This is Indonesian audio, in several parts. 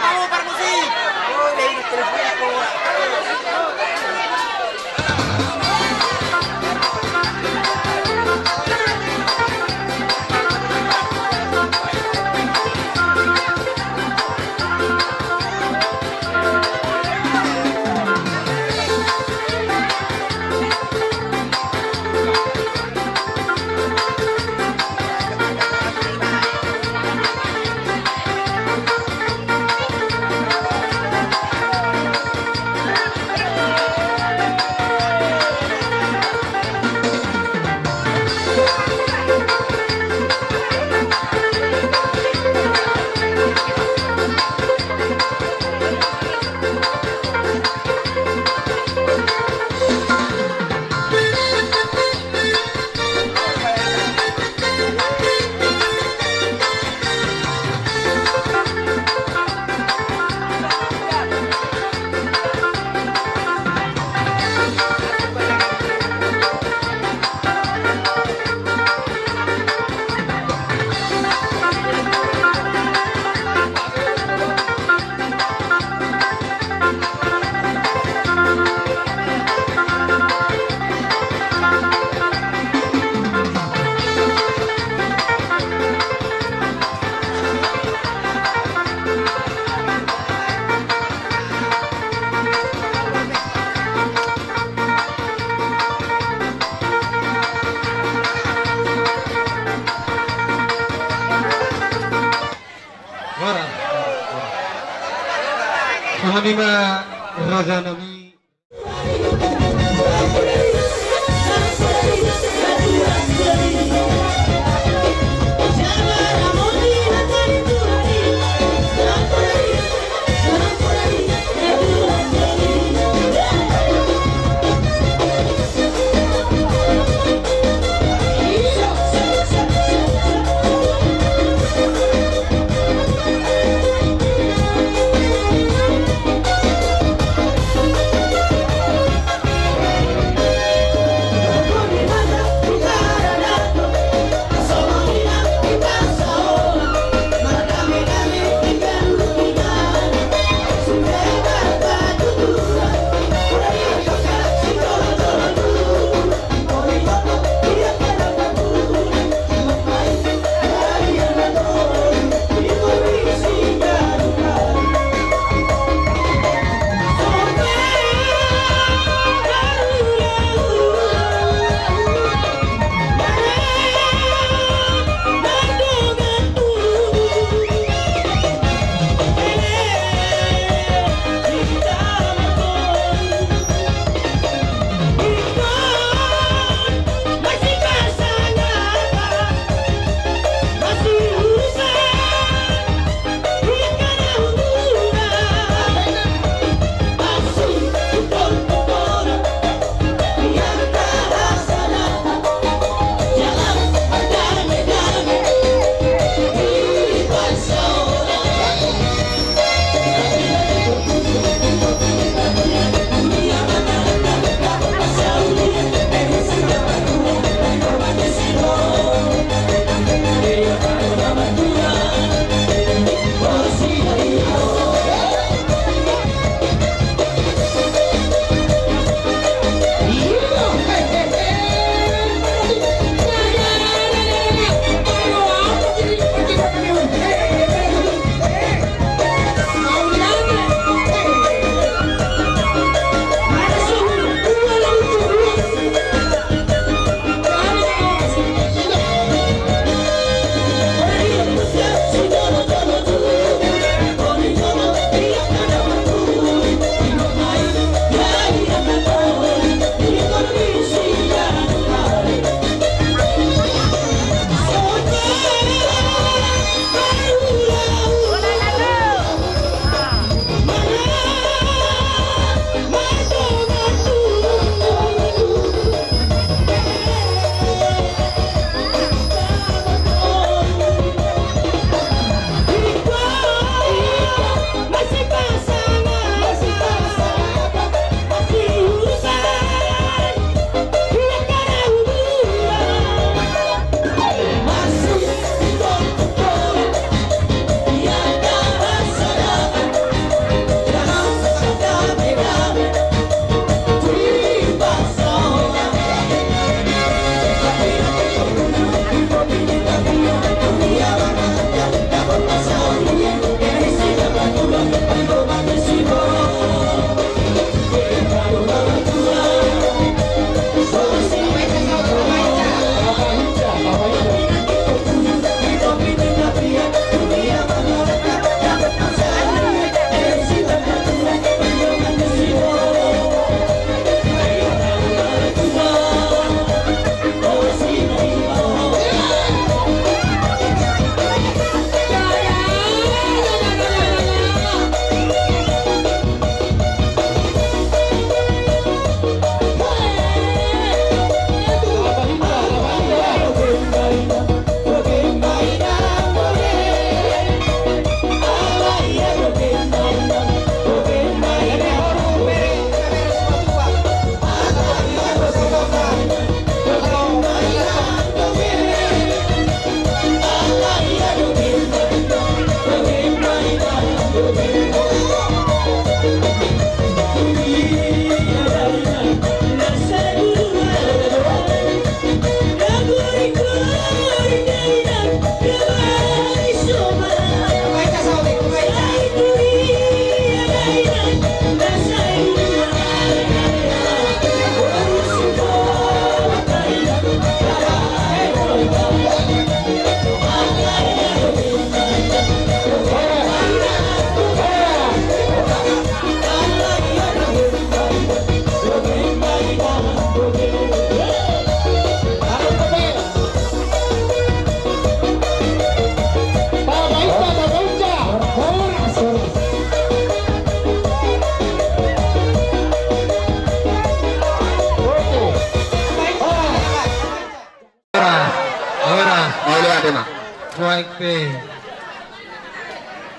vamos para musik. Oh, leí el teléfono. Mahamima Raja Nabi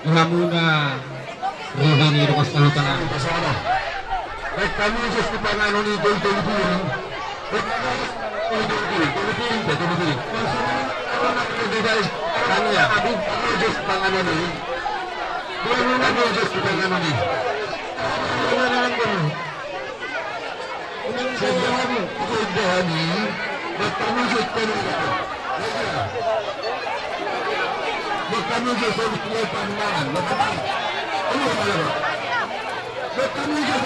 Lamuna Rohani Rukas Kalutana Kami just pangano ni Dol Dol Dul. Kanya, abi just pangano ni. Bukan na just pangano ni. Wala na lang gano'n. Unang sabi ko dahani, kami just pangano. Kami just pangano. Ano ba? Kami just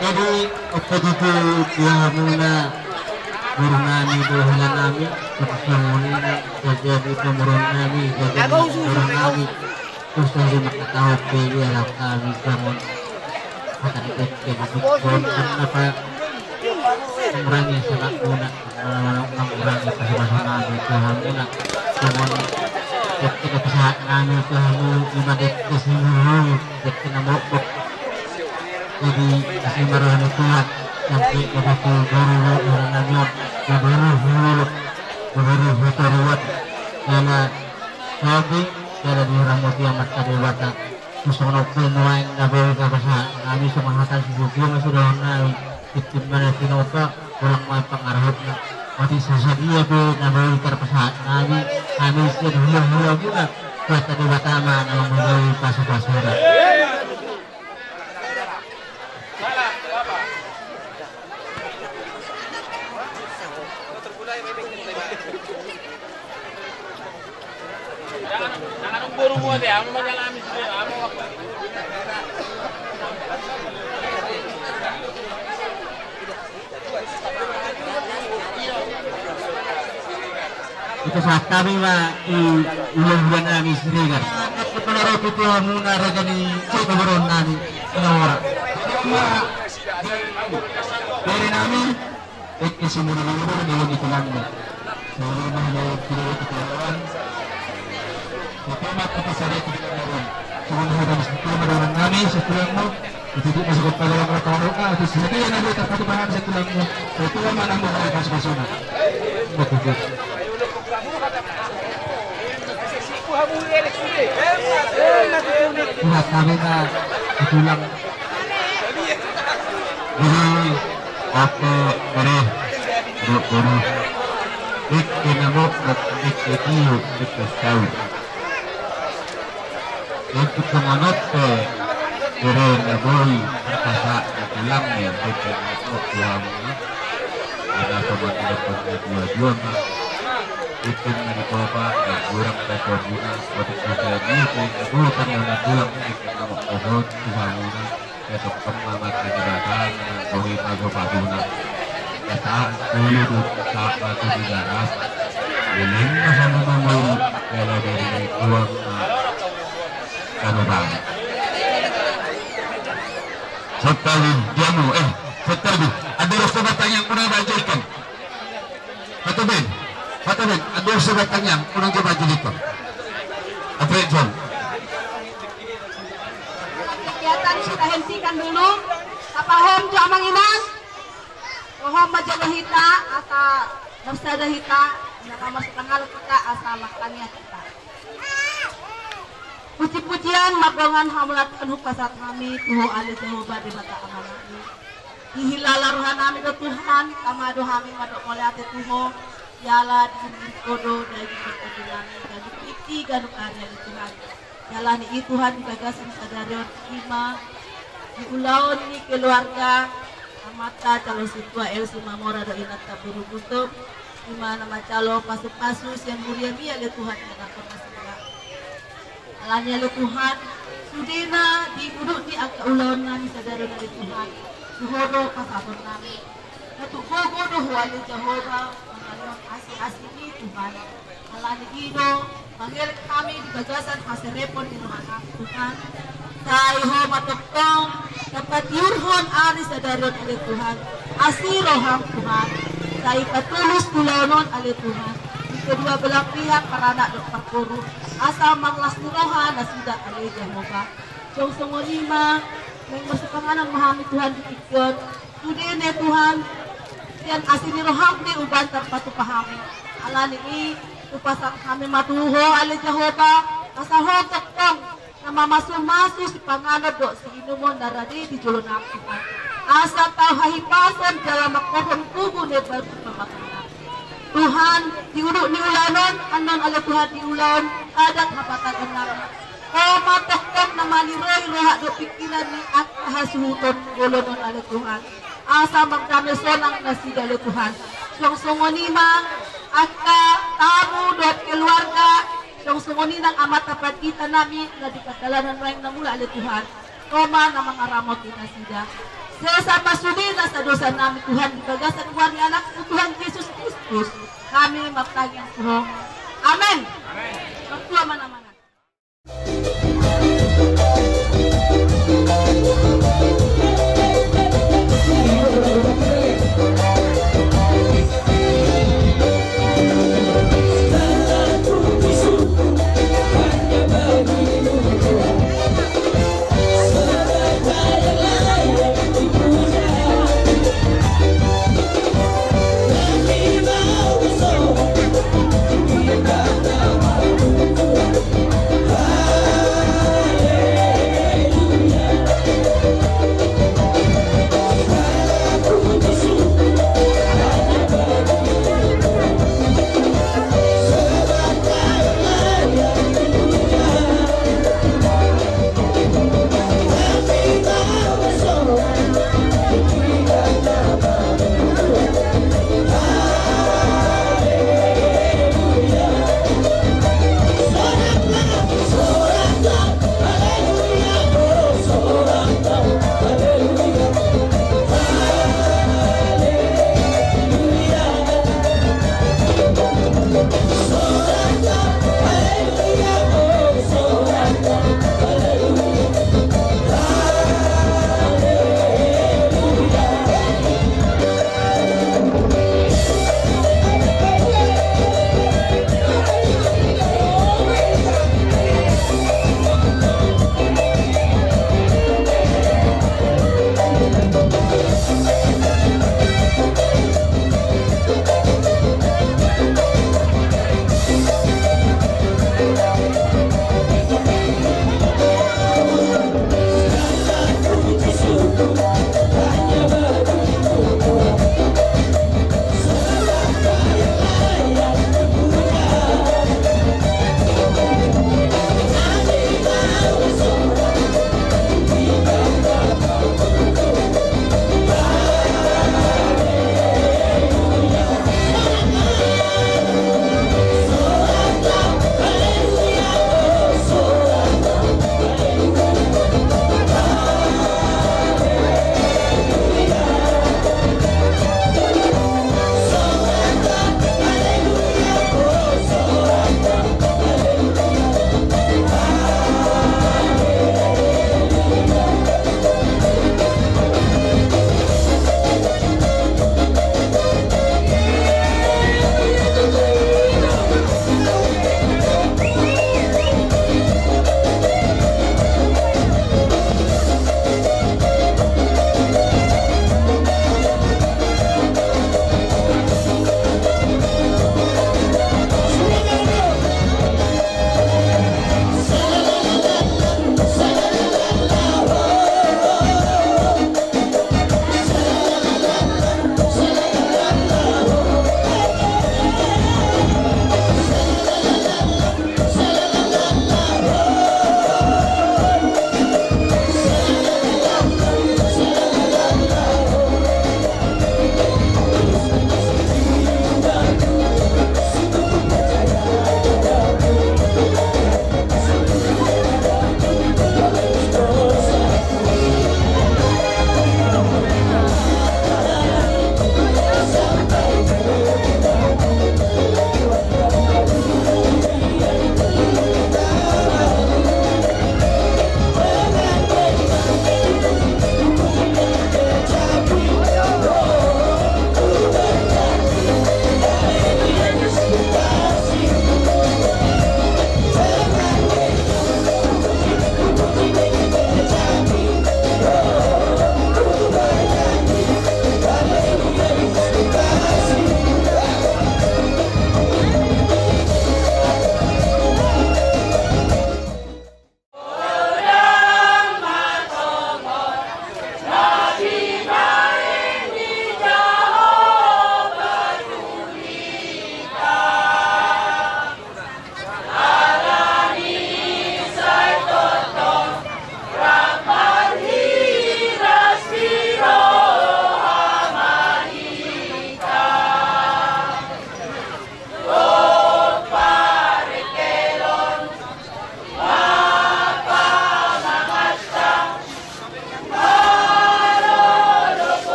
Jadi begitu dia mula bernami dohla nami persoalan jadi pemeran nami jadi orang nami terus dari tahu dia lah kami kamu akan ikut apa orangnya sangat guna orangnya kesalahan nami kamu kamu ketika pesawat nami kamu lima detik semua ketika mabuk jadi kasih marah kuat sampai begitu baru orangnya baru teruat karena sabi karena dirambut kiamat kadewata musuh penuain nabi kabasa kami semahatan subuh masih dah naik itu mana sinota pulang mai pengarahnya mati sesadia be nabi terpesat nabi kami sudah hula juga kuasa di Batama yang melalui pasuk-pasura. Jangan buru mo dia, amo majalami sila, amo ako. Itu saat kami ulung bulan namin sinigan. Penarap itu muna raga ni Cikabaron namin pinawara. Dari namin, simula ng mga nilong ito namin. So, mga kinuha ito naman. Papamat ito sa rito naman. So, mga hagam sa ito naman namin sa tulang mo. Ito di masukot pa lang mga tawaro ka. Ito sila kaya namin kapatubahan sa tulang mo. So, ito naman ang mga ipasok-pasok. Betul. Lihat kami na itulang. Ini apa mere guru ik kinamok at ik ikiyo ik kasaw. Untuk semangat ke guru naboy kasa itulang niya ik kinamok tuhan ni. Ada pembantu dua-dua ni. Ikin na di bawah dan kurang rekor guna seperti saya ini itu kan yang pulang ikin nama pohon tuhan ini besok kemangat kejelasan bagi pago paduna kata dulu saat batu di darat biling sama nomor kalau dari uang kanubang setelah jamu setelah ada rasa batang yang pernah bacakan atau ben Patamin, ada surat yang unang coba dito. Apa John? Kegiatan kita hentikan dulu. Kapahom jo amang inas. Rohom majalahita ata nafsadahita na masuk tanggal kita asa makannya kita. Puji-pujian magongan hamulat penuh pasat kami tuho ali Jehovah di mata amanami. Dihilala rohan kami ke Tuhan, kamado kami madok oleh ate tuho. Yala di kodo dari perkebunan dan iti ganuk karya di Tuhan. Yala ni Tuhan gagasan sadarion ima di ulaon ni keluarga amata calo situa el simamora do inat taburu butuh ima nama calo pasu-pasus yang mulia dia le Tuhan yang akan masuk. Alanya le Tuhan sudina di uduk di angka ulaon nami sadarion dari Tuhan. Suhodo pasapon nami. Satu gogo do huwali Jehovah. Asih ini Tuhan alani ino panggil kami di bagasan haserepon di rumah Tuhan tayo matokong dapat yurhon ari sadarion ali Tuhan asih roham Tuhan tayo patulus tulonon ali Tuhan di kedua belah pihak para anak dok perkuru asa manglas nurohan na sudah ali Jehovah jong songolima yang bersepanganan memahami Tuhan di ikut tudene Tuhan yan asini roham ni uban terpatu pahami alani i upasang kami matuho ali Jehovah kasaho tokong na mamasu-masu si panganod do si inumon naradi di julon Tuhan asa tau hahipasan dalam makohon tubuh ni baru pemakanan Tuhan diuruk ni ulanon anon ali Tuhan di ulon adat hapatan namin o matokong na maliroy roha do pikiran ni at hasuhuton golonon ali Tuhan asa magdami sonang nasidalo Tuhan. Yung sungonima aka tamu dot keluarga yung sungoni ng amat tapat kita namin na di kadalanan rayong namula ali Tuhan. Roma na mga ramot inasida. Sa masuli na sa dosa namin Tuhan ibagasan buwan ni anak ko Tuhan Jesus Kristus. Kami magtagyang Tuhan. Amen. Magtuwa man.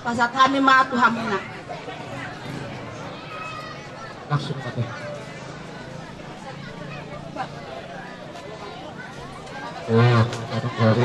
pasat kami ma Tuhan muna. Langsung kata. Oh, baru.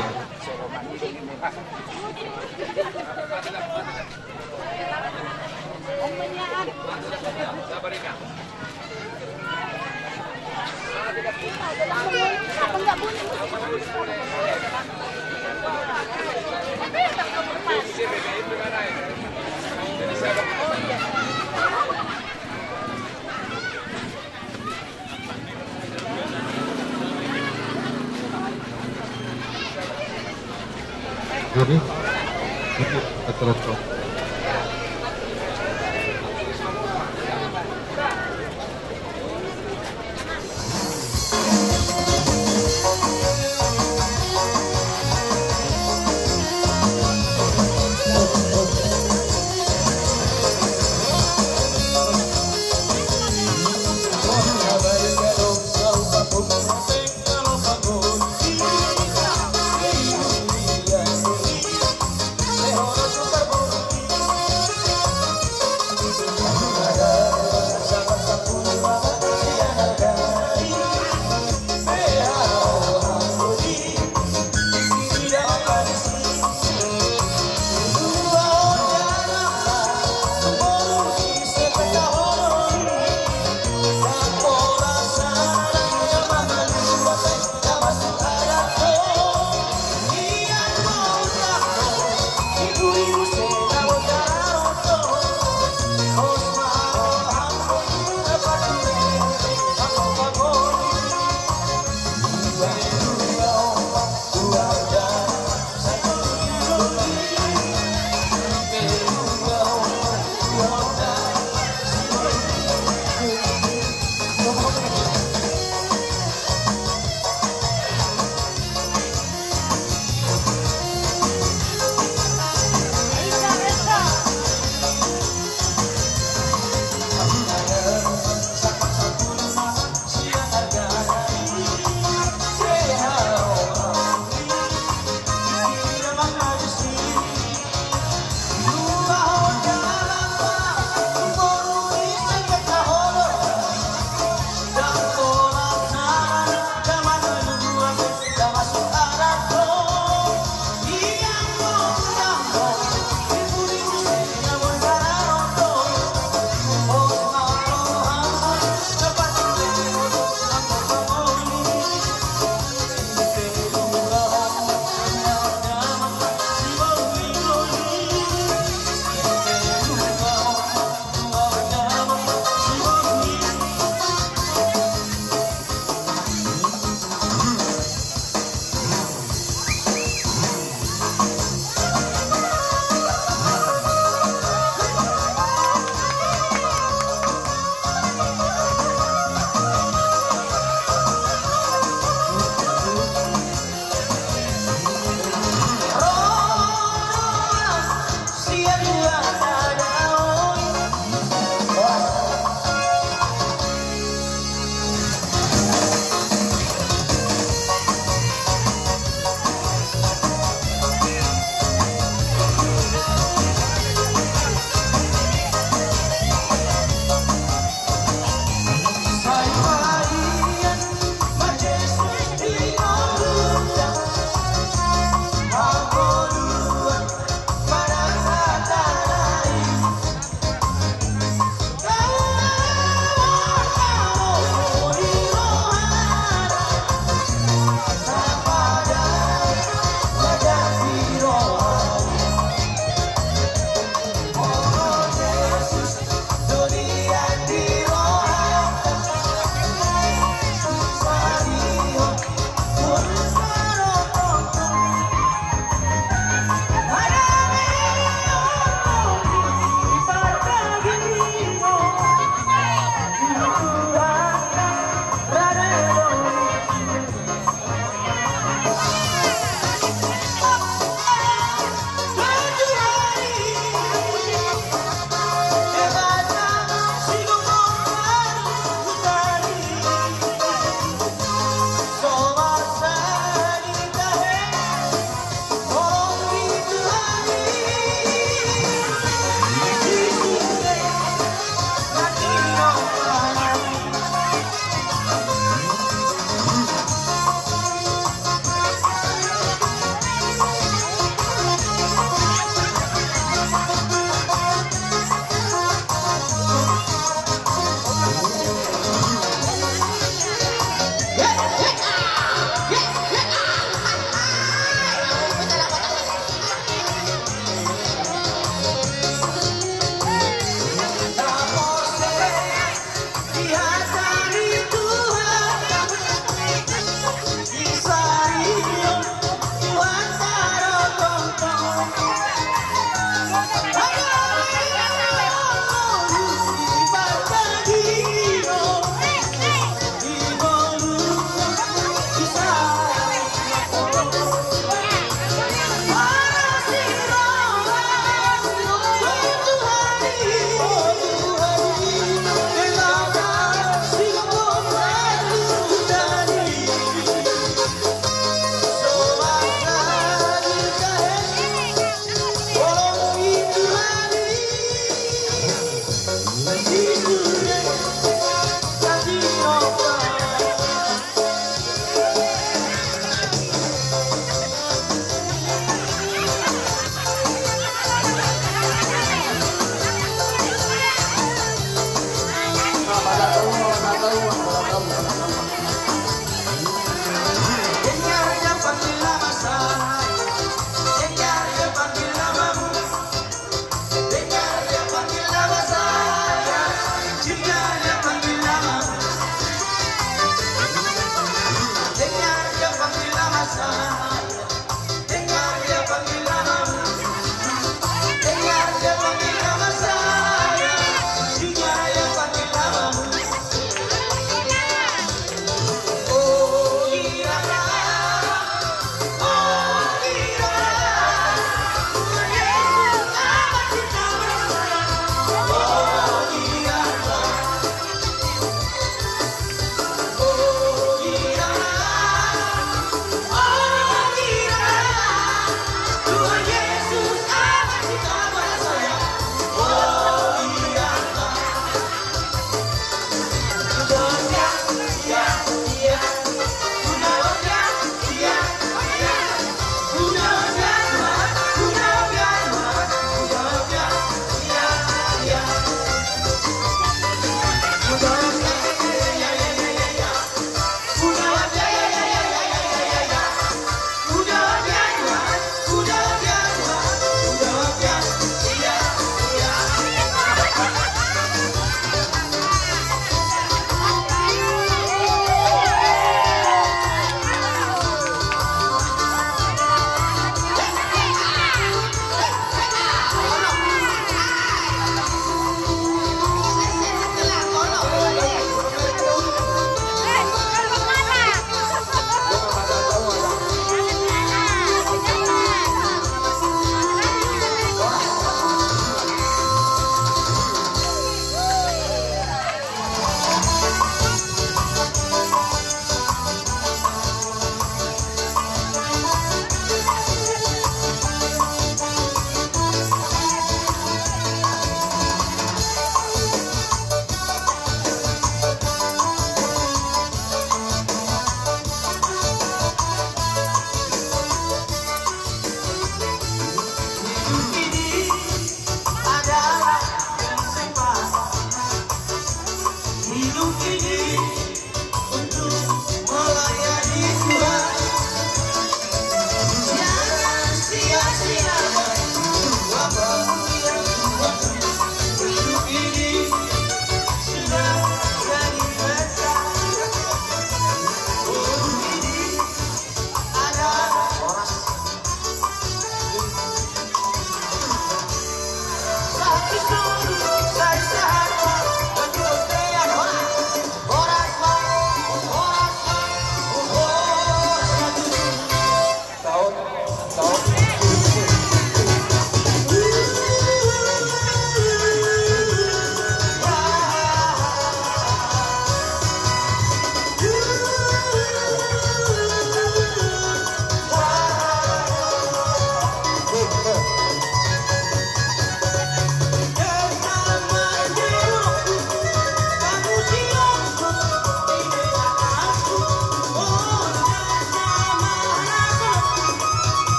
Ini terus.